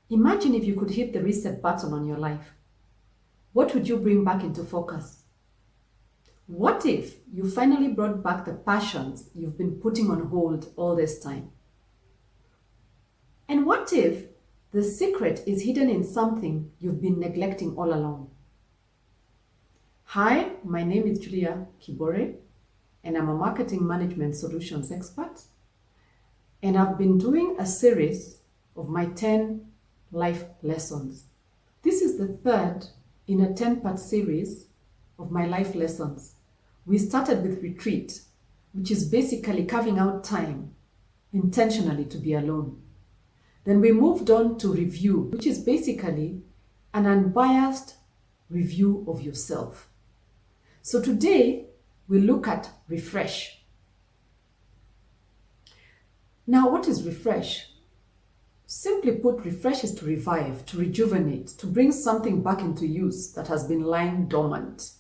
Imagine if you could hit the reset button on your life. What would you bring back into focus? What if you finally brought back the passions you've been putting on hold all this time? And what if the secret is hidden in something you've been neglecting all along? Hi, my name is Julia Kibore, and I'm a marketing management solutions expert. And I've been doing a series of my 10 life lessons. This is the third in a 10-part series of my life lessons. We started with retreat, which is basically carving out time intentionally to be alone. Then we moved on to review, which is basically an unbiased review of yourself. So today we look at refresh. Now, what is refresh? Simply put, refresh is to revive, to rejuvenate, to bring something back into use that has been lying dormant.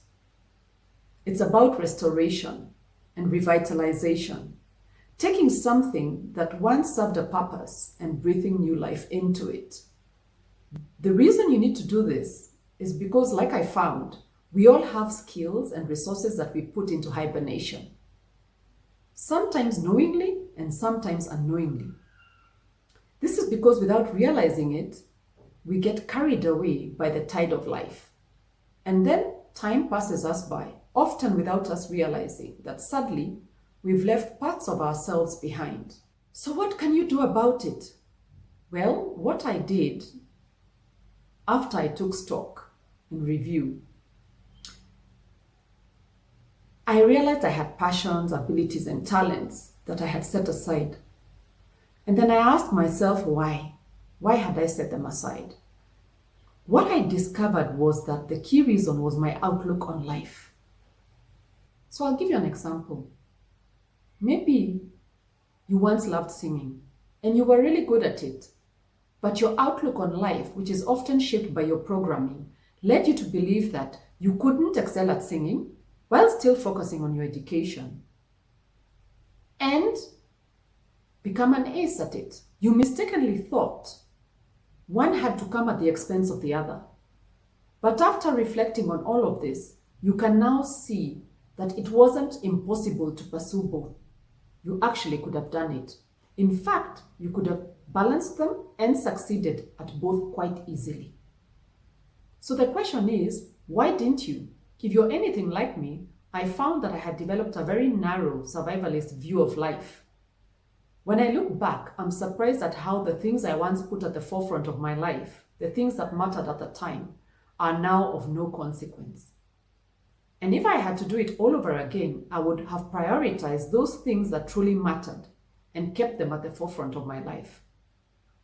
It's about restoration and revitalization, taking something that once served a purpose and breathing new life into it. The reason you need to do this is because, like I found, we all have skills and resources that we put into hibernation, sometimes knowingly and sometimes unknowingly. This is because without realizing it, we get carried away by the tide of life. And then time passes us by, often without us realizing that sadly, we've left parts of ourselves behind. So what can you do about it? Well, what I did after I took stock and review, I realized I had passions, abilities, and talents that I had set aside. And then I asked myself why. Why had I set them aside? What I discovered was that the key reason was my outlook on life. So I'll give you an example. Maybe you once loved singing and you were really good at it, but your outlook on life, which is often shaped by your programming, led you to believe that you couldn't excel at singing while still focusing on your education and become an ace at it. You mistakenly thought one had to come at the expense of the other. But after reflecting on all of this, you can now see that it wasn't impossible to pursue both. You actually could have done it. In fact, you could have balanced them and succeeded at both quite easily. So the question is, why didn't you? If you're anything like me, I found that I had developed a very narrow survivalist view of life. When I look back, I'm surprised at how the things I once put at the forefront of my life, the things that mattered at the time, are now of no consequence. And if I had to do it all over again, I would have prioritized those things that truly mattered and kept them at the forefront of my life.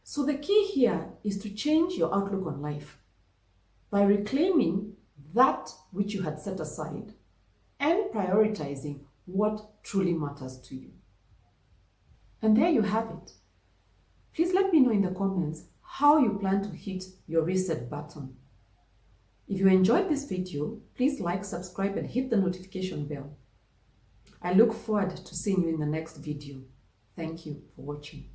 So the key here is to change your outlook on life by reclaiming that which you had set aside and prioritizing what truly matters to you. And there you have it. Please let me know in the comments how you plan to hit your reset button. If you enjoyed this video, please like, subscribe, and hit the notification bell. I look forward to seeing you in the next video. Thank you for watching.